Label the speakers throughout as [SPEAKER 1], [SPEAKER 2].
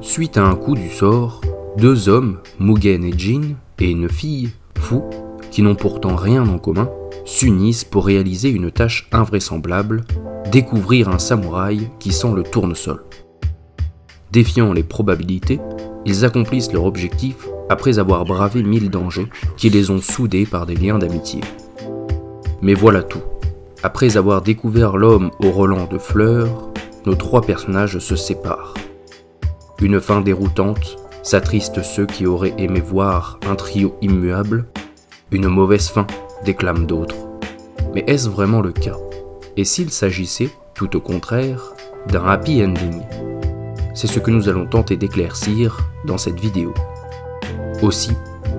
[SPEAKER 1] Suite à un coup du sort, deux hommes, Mugen et Jin, et une fille, Fu, qui n'ont pourtant rien en commun, s'unissent pour réaliser une tâche invraisemblable, découvrir un samouraï qui sent le tournesol. Défiant les probabilités, ils accomplissent leur objectif après avoir bravé 1000 dangers qui les ont soudés par des liens d'amitié. Mais voilà tout. Après avoir découvert l'homme au relent de fleurs, nos trois personnages se séparent. Une fin déroutante s'attristent ceux qui auraient aimé voir un trio immuable. Une mauvaise fin, déclament d'autres. Mais est-ce vraiment le cas? Et s'il s'agissait, tout au contraire, d'un happy ending? C'est ce que nous allons tenter d'éclaircir dans cette vidéo. Aussi,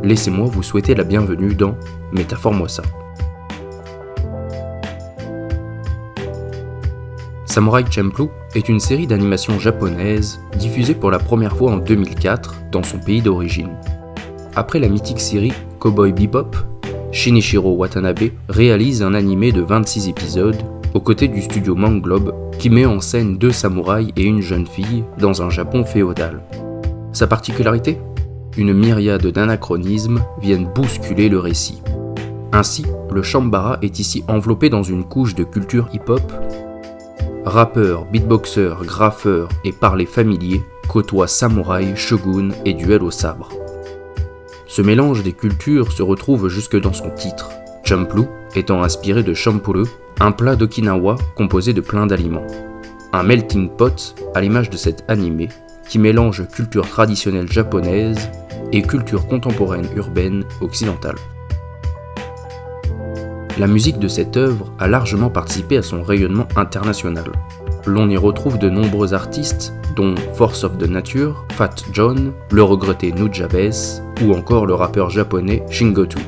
[SPEAKER 1] laissez-moi vous souhaiter la bienvenue dans Métaphore-moi ça. Samurai Champloo est une série d'animation japonaise diffusée pour la première fois en 2004 dans son pays d'origine. Après la mythique série Cowboy Bebop, Shinichiro Watanabe réalise un animé de 26 épisodes aux côtés du studio Manglobe qui met en scène deux samouraïs et une jeune fille dans un Japon féodal. Sa particularité ? Une myriade d'anachronismes viennent bousculer le récit. Ainsi, le Shambara est ici enveloppé dans une couche de culture hip-hop. Rappeurs, beatboxeurs, graffeurs et parlers familiers côtoient samouraï, shogun et duel au sabre. Ce mélange des cultures se retrouve jusque dans son titre, Champloo étant inspiré de champuru, un plat d'Okinawa composé de plein d'aliments. Un melting pot à l'image de cet animé qui mélange culture traditionnelle japonaise et culture contemporaine urbaine occidentale. La musique de cette œuvre a largement participé à son rayonnement international. L'on y retrouve de nombreux artistes, dont Force of the Nature, Fat John, le regretté Nujabes, ou encore le rappeur japonais Shingoku.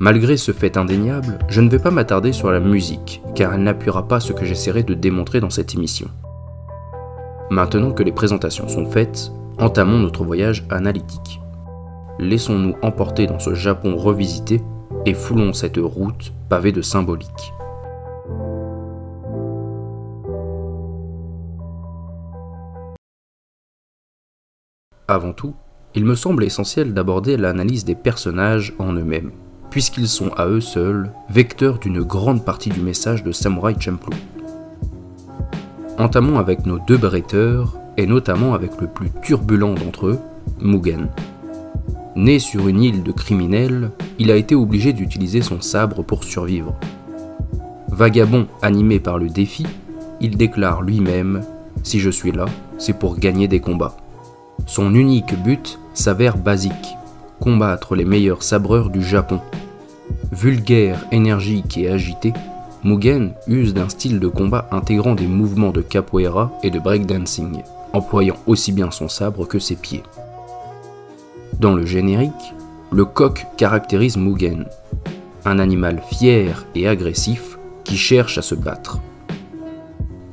[SPEAKER 1] Malgré ce fait indéniable, je ne vais pas m'attarder sur la musique, car elle n'appuiera pas ce que j'essaierai de démontrer dans cette émission. Maintenant que les présentations sont faites, entamons notre voyage analytique. Laissons-nous emporter dans ce Japon revisité et foulons cette route pavée de symbolique. Avant tout, il me semble essentiel d'aborder l'analyse des personnages en eux-mêmes, puisqu'ils sont à eux seuls vecteurs d'une grande partie du message de Samurai Champloo. Entamons avec nos deux bretteurs, et notamment avec le plus turbulent d'entre eux, Mugen. Né sur une île de criminels, il a été obligé d'utiliser son sabre pour survivre. Vagabond animé par le défi, il déclare lui-même « Si je suis là, c'est pour gagner des combats ». Son unique but s'avère basique, combattre les meilleurs sabreurs du Japon. Vulgaire, énergique et agité, Mugen use d'un style de combat intégrant des mouvements de capoeira et de breakdancing, employant aussi bien son sabre que ses pieds. Dans le générique, le coq caractérise Mugen, un animal fier et agressif qui cherche à se battre.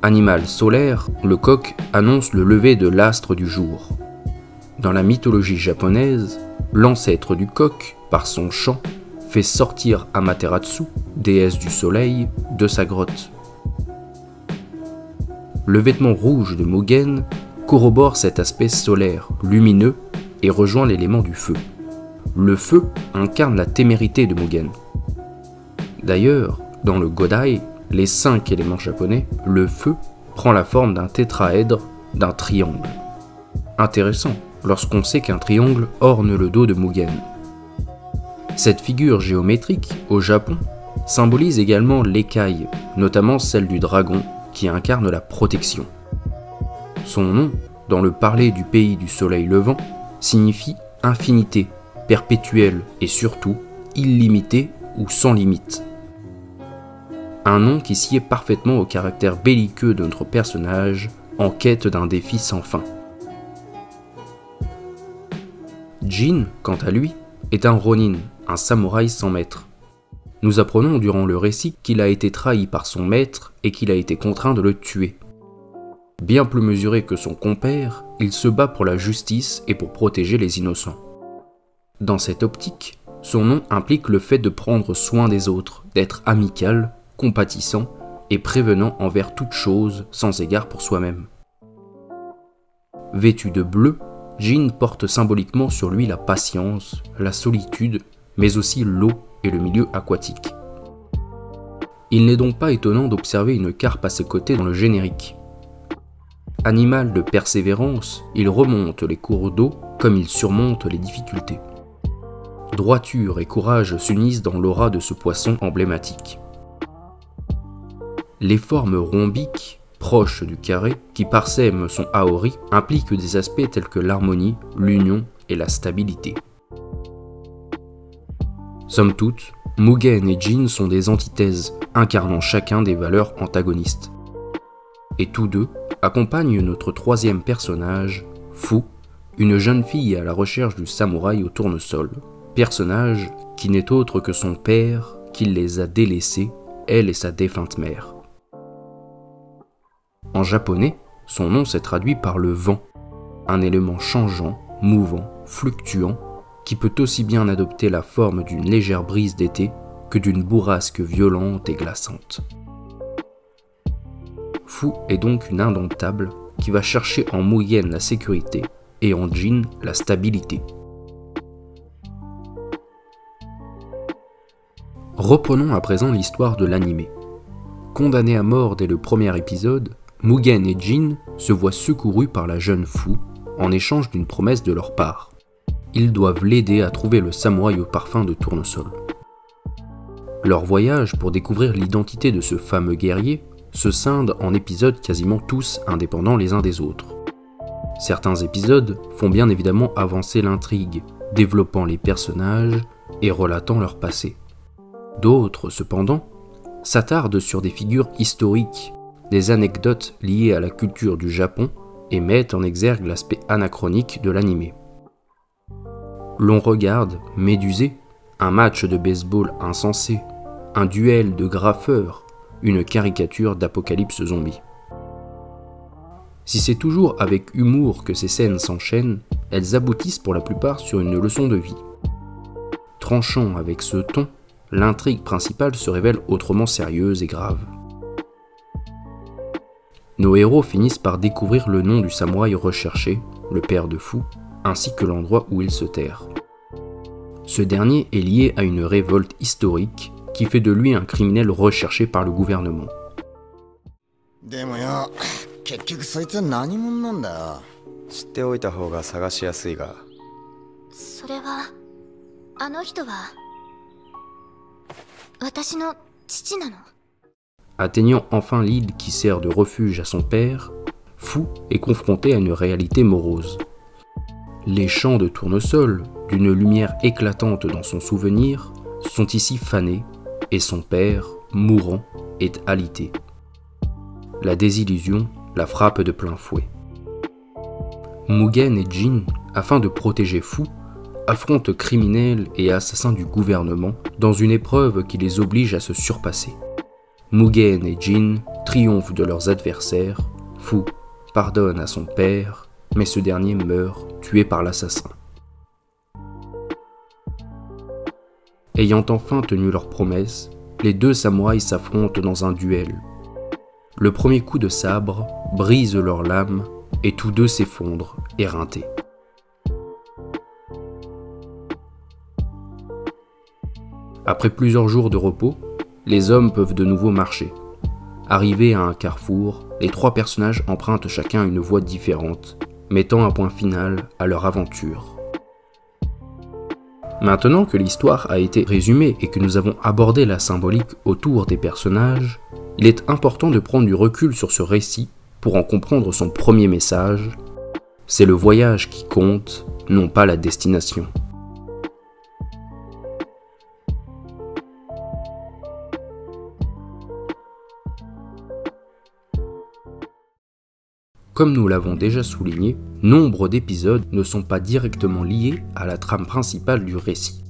[SPEAKER 1] Animal solaire, le coq annonce le lever de l'astre du jour. Dans la mythologie japonaise, l'ancêtre du coq, par son chant, fait sortir Amaterasu, déesse du soleil, de sa grotte. Le vêtement rouge de Mugen corrobore cet aspect solaire, lumineux, et rejoint l'élément du feu. Le feu incarne la témérité de Mugen. D'ailleurs, dans le Godai, les 5 éléments japonais, le feu prend la forme d'un tétraèdre, d'un triangle. Intéressant, lorsqu'on sait qu'un triangle orne le dos de Mugen. Cette figure géométrique, au Japon, symbolise également l'écaille, notamment celle du dragon, qui incarne la protection. Son nom, dans le parler du pays du soleil levant, signifie infinité, perpétuelle et surtout illimité ou sans limite. Un nom qui sied parfaitement au caractère belliqueux de notre personnage, en quête d'un défi sans fin. Jin, quant à lui, est un ronin, un samouraï sans maître. Nous apprenons durant le récit qu'il a été trahi par son maître et qu'il a été contraint de le tuer. Bien plus mesuré que son compère, il se bat pour la justice et pour protéger les innocents. Dans cette optique, Son nom implique le fait de prendre soin des autres, d'être amical, compatissant et prévenant envers toute chose sans égard pour soi-même. Vêtu de bleu, Jin porte symboliquement sur lui la patience, la solitude, mais aussi l'eau et le milieu aquatique. Il n'est donc pas étonnant d'observer une carpe à ses côtés dans le générique. Animal de persévérance, il remonte les cours d'eau comme il surmonte les difficultés. Droiture et courage s'unissent dans l'aura de ce poisson emblématique. Les formes rhombiques, proches du carré, qui parsèment son Aori, impliquent des aspects tels que l'harmonie, l'union et la stabilité. Somme toute, Mugen et Jin sont des antithèses, incarnant chacun des valeurs antagonistes. Et tous deux accompagnent notre troisième personnage, Fu, une jeune fille à la recherche du samouraï au tournesol, personnage qui n'est autre que son père qui les a délaissés, elle et sa défunte mère. En japonais, son nom s'est traduit par le vent, un élément changeant, mouvant, fluctuant, qui peut aussi bien adopter la forme d'une légère brise d'été que d'une bourrasque violente et glaçante. Fu est donc une indomptable qui va chercher en Mugen la sécurité et en Jin la stabilité. Reprenons à présent l'histoire de l'anime. Condamnés à mort dès le premier épisode, Mugen et Jin se voient secourus par la jeune Fu en échange d'une promesse de leur part. Ils doivent l'aider à trouver le samouraï au parfum de tournesol. Leur voyage pour découvrir l'identité de ce fameux guerrier se scinde en épisodes quasiment tous indépendants les uns des autres. Certains épisodes font bien évidemment avancer l'intrigue, développant les personnages et relatant leur passé. D'autres, cependant, s'attardent sur des figures historiques, des anecdotes liées à la culture du Japon et mettent en exergue l'aspect anachronique de l'anime. L'on regarde, médusé, un match de baseball insensé, un duel de graffeurs, une caricature d'apocalypse zombie. Si c'est toujours avec humour que ces scènes s'enchaînent, elles aboutissent pour la plupart sur une leçon de vie. Tranchant avec ce ton, l'intrigue principale se révèle autrement sérieuse et grave. Nos héros finissent par découvrir le nom du samouraï recherché, le père de Fu, ainsi que l'endroit où il se terre. Ce dernier est lié à une révolte historique qui fait de lui un criminel recherché par le gouvernement. Atteignant enfin l'île qui sert de refuge à son père, Fu est confronté à une réalité morose. Les champs de tournesol, d'une lumière éclatante dans son souvenir, sont ici fanés, et son père, mourant, est alité. La désillusion la frappe de plein fouet. Mugen et Jin, afin de protéger Fu, affrontent criminels et assassins du gouvernement dans une épreuve qui les oblige à se surpasser. Mugen et Jin triomphent de leurs adversaires, Fu pardonne à son père, mais ce dernier meurt, tué par l'assassin. Ayant enfin tenu leur promesse, les deux samouraïs s'affrontent dans un duel. Le premier coup de sabre brise leur lame et tous deux s'effondrent, éreintés. Après plusieurs jours de repos, les hommes peuvent de nouveau marcher. Arrivés à un carrefour, les trois personnages empruntent chacun une voie différente, mettant un point final à leur aventure. Maintenant que l'histoire a été résumée et que nous avons abordé la symbolique autour des personnages, il est important de prendre du recul sur ce récit pour en comprendre son premier message. C'est le voyage qui compte, non pas la destination. Comme nous l'avons déjà souligné, nombre d'épisodes ne sont pas directement liés à la trame principale du récit.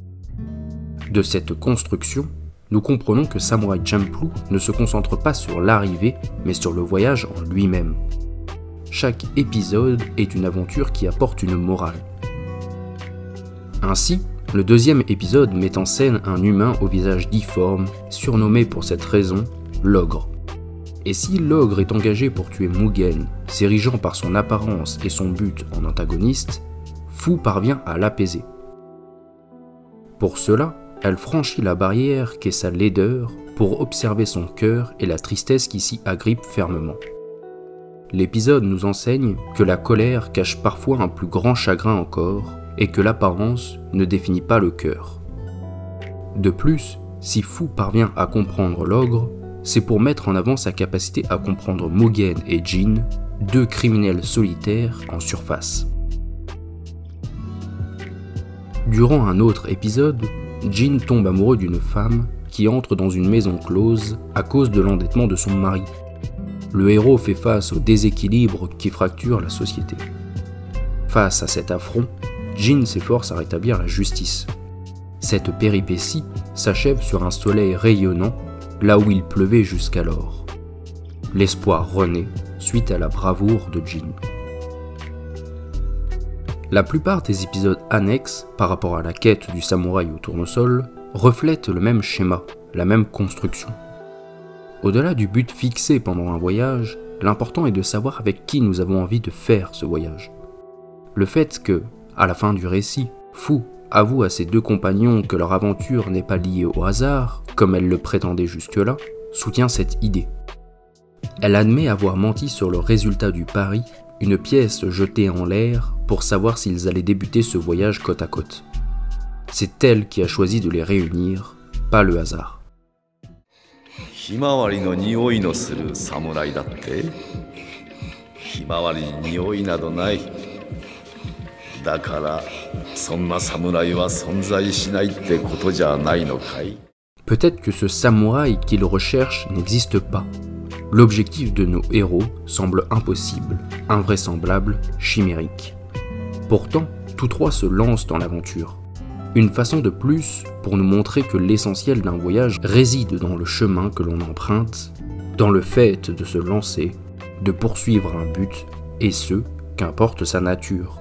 [SPEAKER 1] De cette construction, nous comprenons que Samurai Champloo ne se concentre pas sur l'arrivée, mais sur le voyage en lui-même. Chaque épisode est une aventure qui apporte une morale. Ainsi, Le deuxième épisode met en scène un humain au visage difforme, surnommé pour cette raison l'ogre. Et si l'ogre est engagé pour tuer Mugen, s'érigeant par son apparence et son but en antagoniste, Fu parvient à l'apaiser. Pour cela, elle franchit la barrière qu'est sa laideur pour observer son cœur et la tristesse qui s'y agrippe fermement. L'épisode nous enseigne que la colère cache parfois un plus grand chagrin encore et que l'apparence ne définit pas le cœur. De plus, si Fu parvient à comprendre l'ogre, c'est pour mettre en avant sa capacité à comprendre Mugen et Jin, deux criminels solitaires en surface. Durant un autre épisode, Jin tombe amoureux d'une femme qui entre dans une maison close à cause de l'endettement de son mari. Le héros fait face au déséquilibre qui fracture la société. Face à cet affront, Jin s'efforce à rétablir la justice. Cette péripétie s'achève sur un soleil rayonnant, là où il pleuvait jusqu'alors. L'espoir renaît suite à la bravoure de Jin. La plupart des épisodes annexes, par rapport à la quête du samouraï au tournesol, reflètent le même schéma, la même construction. Au-delà du but fixé pendant un voyage, l'important est de savoir avec qui nous avons envie de faire ce voyage. Le fait que, à la fin du récit, Fu avoue à ses deux compagnons que leur aventure n'est pas liée au hasard, comme elle le prétendait jusque-là, soutient cette idée. Elle admet avoir menti sur le résultat du pari, une pièce jetée en l'air pour savoir s'ils allaient débuter ce voyage côte à côte. C'est elle qui a choisi de les réunir, pas le hasard.
[SPEAKER 2] Himawari no nioi no suru samurai datte. Himawari ni nioi nado nai. Dakara, sonna samurai wa sonzai shinai tte koto ja nai no kai?
[SPEAKER 1] Peut-être que ce samouraï qu'ils recherchent n'existe pas. L'objectif de nos héros semble impossible, invraisemblable, chimérique. Pourtant, tous trois se lancent dans l'aventure. Une façon de plus pour nous montrer que l'essentiel d'un voyage réside dans le chemin que l'on emprunte, dans le fait de se lancer, de poursuivre un but, et ce, qu'importe sa nature.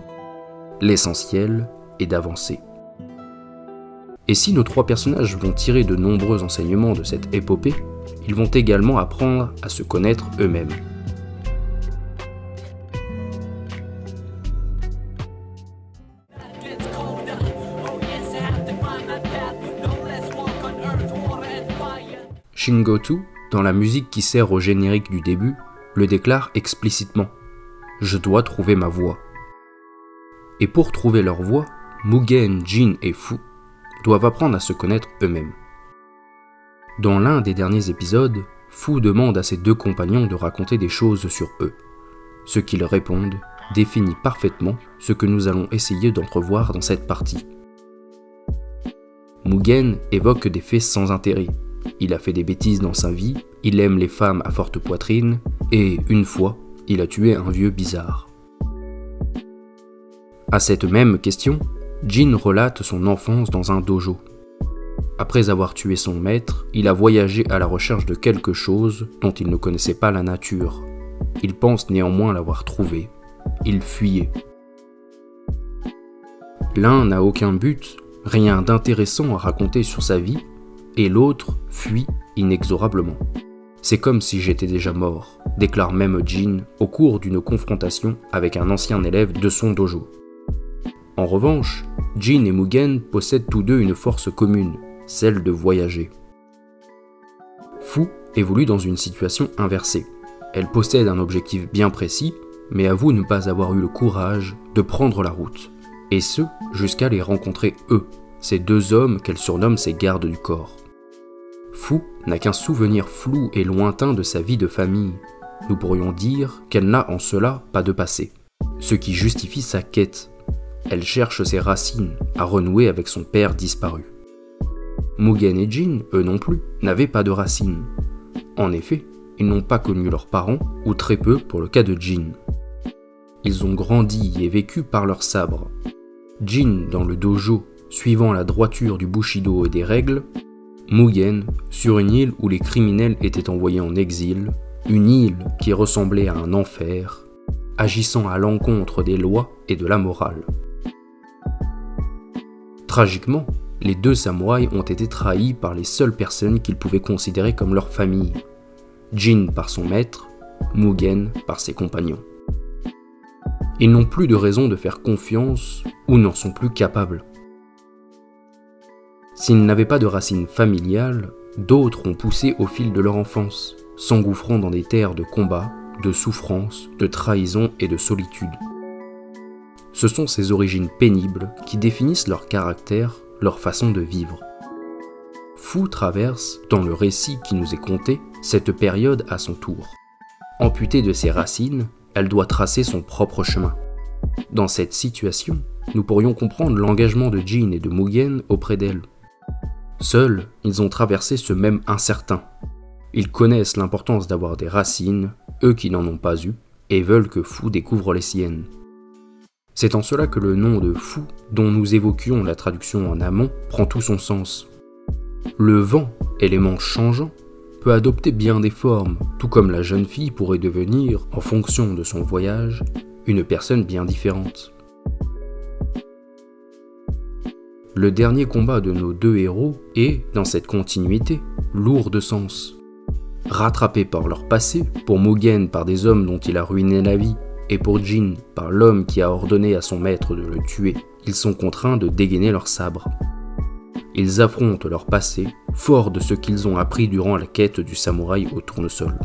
[SPEAKER 1] L'essentiel est d'avancer. Et si nos trois personnages vont tirer de nombreux enseignements de cette épopée, ils vont également apprendre à se connaître eux-mêmes. Shingoku, dans la musique qui sert au générique du début, le déclare explicitement « Je dois trouver ma voie ». Et pour trouver leur voie, Mugen, Jin et Fu doivent apprendre à se connaître eux-mêmes. Dans l'un des derniers épisodes, Fu demande à ses deux compagnons de raconter des choses sur eux. Ce qu'ils répondent définit parfaitement ce que nous allons essayer d'entrevoir dans cette partie. Mugen évoque des faits sans intérêt. Il a fait des bêtises dans sa vie, il aime les femmes à forte poitrine, et une fois, il a tué un vieux bizarre. À cette même question, Jin relate son enfance dans un dojo. Après avoir tué son maître, il a voyagé à la recherche de quelque chose dont il ne connaissait pas la nature. Il pense néanmoins l'avoir trouvé. Il fuyait. L'un n'a aucun but, rien d'intéressant à raconter sur sa vie, et l'autre fuit inexorablement. C'est comme si j'étais déjà mort, déclare même Jin au cours d'une confrontation avec un ancien élève de son dojo. En revanche, Jin et Mugen possèdent tous deux une force commune, celle de voyager. Fu évolue dans une situation inversée. Elle possède un objectif bien précis, mais avoue ne pas avoir eu le courage de prendre la route. Et ce, jusqu'à les rencontrer eux, ces deux hommes qu'elle surnomme ses gardes du corps. Fu n'a qu'un souvenir flou et lointain de sa vie de famille. Nous pourrions dire qu'elle n'a en cela pas de passé, ce qui justifie sa quête. Elle cherche ses racines, à renouer avec son père disparu. Mugen et Jin, eux non plus, n'avaient pas de racines. En effet, ils n'ont pas connu leurs parents, ou très peu pour le cas de Jin. Ils ont grandi et vécu par leur sabre. Jin dans le dojo, suivant la droiture du Bushido et des règles, Mugen sur une île où les criminels étaient envoyés en exil, une île qui ressemblait à un enfer, agissant à l'encontre des lois et de la morale. Tragiquement, les deux samouraïs ont été trahis par les seules personnes qu'ils pouvaient considérer comme leur famille. Jin par son maître, Mugen par ses compagnons. Ils n'ont plus de raison de faire confiance ou n'en sont plus capables. S'ils n'avaient pas de racines familiales, d'autres ont poussé au fil de leur enfance, s'engouffrant dans des terres de combat, de souffrance, de trahison et de solitude. Ce sont ces origines pénibles qui définissent leur caractère, leur façon de vivre. Fu traverse, dans le récit qui nous est conté, cette période à son tour. Amputée de ses racines, elle doit tracer son propre chemin. Dans cette situation, nous pourrions comprendre l'engagement de Jin et de Mugen auprès d'elle. Seuls, ils ont traversé ce même incertain. Ils connaissent l'importance d'avoir des racines, eux qui n'en ont pas eu, et veulent que Fu découvre les siennes. C'est en cela que le nom de Fu, dont nous évoquions la traduction en amont, prend tout son sens. Le vent, élément changeant, peut adopter bien des formes, tout comme la jeune fille pourrait devenir, en fonction de son voyage, une personne bien différente. Le dernier combat de nos deux héros est, dans cette continuité, lourd de sens. Rattrapés par leur passé, pour Mugen par des hommes dont il a ruiné la vie, et pour Jin par l'homme qui a ordonné à son maître de le tuer, ils sont contraints de dégainer leur sabre. Ils affrontent leur passé, forts de ce qu'ils ont appris durant la quête du samouraï au tournesol.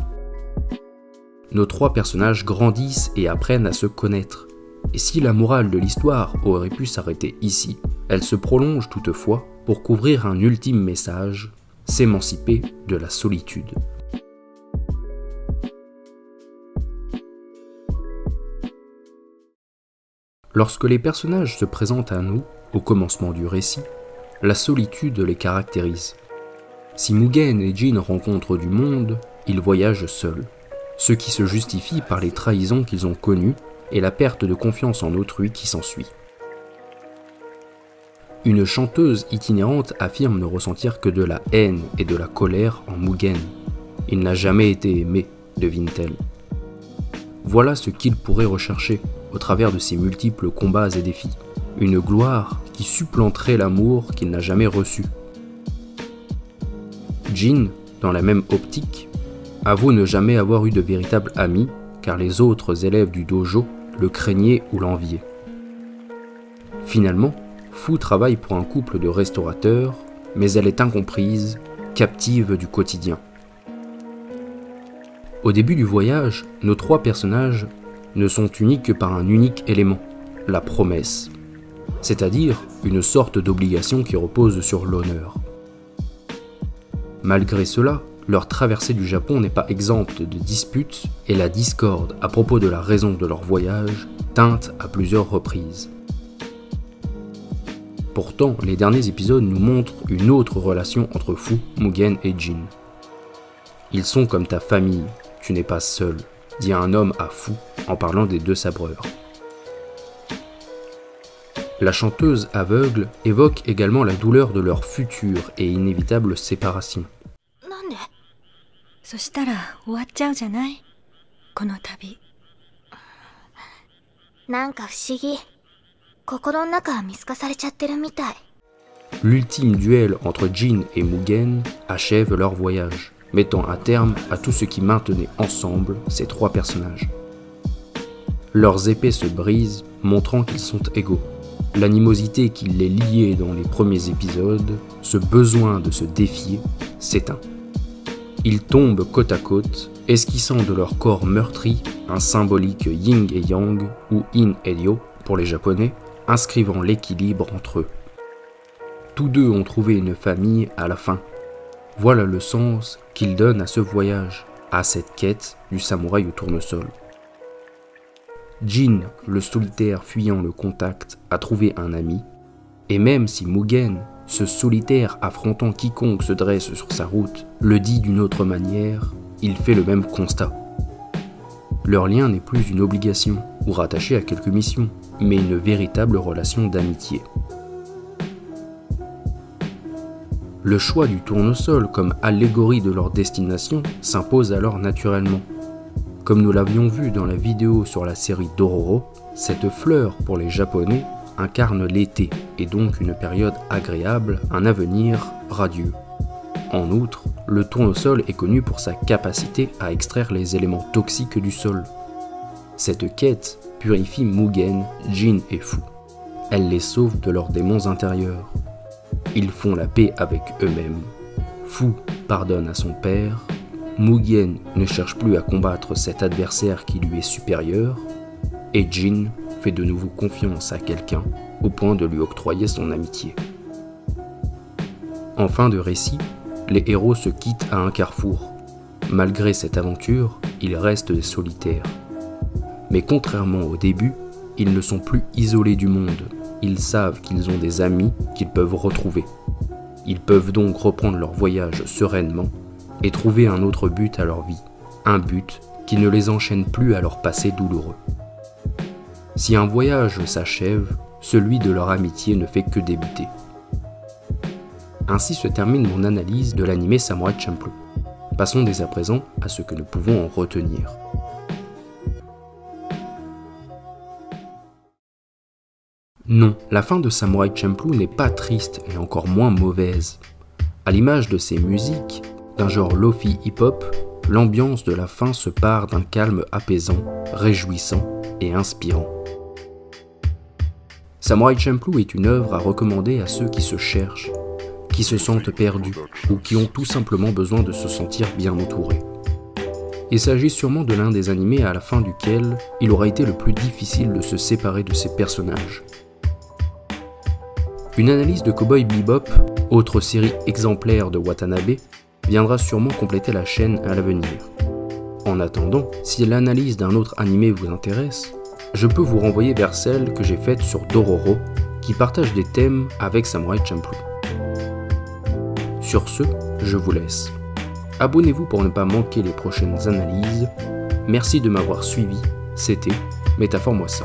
[SPEAKER 1] Nos trois personnages grandissent et apprennent à se connaître. Et si la morale de l'histoire aurait pu s'arrêter ici, elle se prolonge toutefois pour couvrir un ultime message, s'émanciper de la solitude. Lorsque les personnages se présentent à nous, au commencement du récit, la solitude les caractérise. Si Mugen et Jin rencontrent du monde, ils voyagent seuls, ce qui se justifie par les trahisons qu'ils ont connues et la perte de confiance en autrui qui s'ensuit. Une chanteuse itinérante affirme ne ressentir que de la haine et de la colère en Mugen. Il n'a jamais été aimé, devine-t-elle. Voilà ce qu'il pourrait rechercher au travers de ses multiples combats et défis. Une gloire qui supplanterait l'amour qu'il n'a jamais reçu. Jin, dans la même optique, avoue ne jamais avoir eu de véritable ami car les autres élèves du dojo le craignaient ou l'enviaient. Finalement, Fu travaille pour un couple de restaurateurs, mais elle est incomprise, captive du quotidien. Au début du voyage, nos trois personnages ne sont unis que par un unique élément, la promesse, c'est-à-dire une sorte d'obligation qui repose sur l'honneur. Malgré cela, leur traversée du Japon n'est pas exempte de disputes et la discorde à propos de la raison de leur voyage teinte à plusieurs reprises. Pourtant, les derniers épisodes nous montrent une autre relation entre Fu, Mugen et Jin. Ils sont comme ta famille, tu n'es pas seul, dit un homme à Fu en parlant des deux sabreurs. La chanteuse aveugle évoque également la douleur de leur future et inévitable séparation. L'ultime duel entre Jin et Mugen achève leur voyage, mettant un terme à tout ce qui maintenait ensemble ces trois personnages. Leurs épées se brisent, montrant qu'ils sont égaux. L'animosité qui les liait dans les premiers épisodes, ce besoin de se défier, s'éteint. Ils tombent côte à côte, esquissant de leur corps meurtri un symbolique yin et yang, ou in et ryo pour les japonais, inscrivant l'équilibre entre eux. Tous deux ont trouvé une famille à la fin. Voilà le sens qu'ils donnent à ce voyage, à cette quête du samouraï au tournesol. Jin, le solitaire fuyant le contact, a trouvé un ami, et même si Mugen, ce solitaire affrontant quiconque se dresse sur sa route, le dit d'une autre manière, il fait le même constat. Leur lien n'est plus une obligation ou rattaché à quelque mission, mais une véritable relation d'amitié. Le choix du tournesol comme allégorie de leur destination s'impose alors naturellement. Comme nous l'avions vu dans la vidéo sur la série Dororo, cette fleur pour les Japonais incarne l'été et donc une période agréable, un avenir radieux. En outre, le tournesol est connu pour sa capacité à extraire les éléments toxiques du sol. Cette quête purifie Mugen, Jin et Fu. Elle les sauve de leurs démons intérieurs. Ils font la paix avec eux-mêmes. Fu pardonne à son père. Mugen ne cherche plus à combattre cet adversaire qui lui est supérieur. Et Jin fait de nouveau confiance à quelqu'un au point de lui octroyer son amitié. En fin de récit, les héros se quittent à un carrefour. Malgré cette aventure, ils restent des solitaires. Mais contrairement au début, ils ne sont plus isolés du monde. Ils savent qu'ils ont des amis qu'ils peuvent retrouver. Ils peuvent donc reprendre leur voyage sereinement et trouver un autre but à leur vie. Un but qui ne les enchaîne plus à leur passé douloureux. Si un voyage s'achève, celui de leur amitié ne fait que débuter. Ainsi se termine mon analyse de l'anime Samurai Champloo. Passons dès à présent à ce que nous pouvons en retenir. Non, la fin de Samurai Champloo n'est pas triste et encore moins mauvaise. À l'image de ses musiques, d'un genre lofi hip-hop, l'ambiance de la fin se pare d'un calme apaisant, réjouissant et inspirant. Samurai Champloo est une œuvre à recommander à ceux qui se cherchent, qui se sentent perdus ou qui ont tout simplement besoin de se sentir bien entourés. Il s'agit sûrement de l'un des animés à la fin duquel il aura été le plus difficile de se séparer de ses personnages. Une analyse de Cowboy Bebop, autre série exemplaire de Watanabe, viendra sûrement compléter la chaîne à l'avenir. En attendant, si l'analyse d'un autre animé vous intéresse, je peux vous renvoyer vers celle que j'ai faite sur Dororo, qui partage des thèmes avec Samurai Champloo. Sur ce, je vous laisse. Abonnez-vous pour ne pas manquer les prochaines analyses. Merci de m'avoir suivi, c'était Métaphore-moi ça.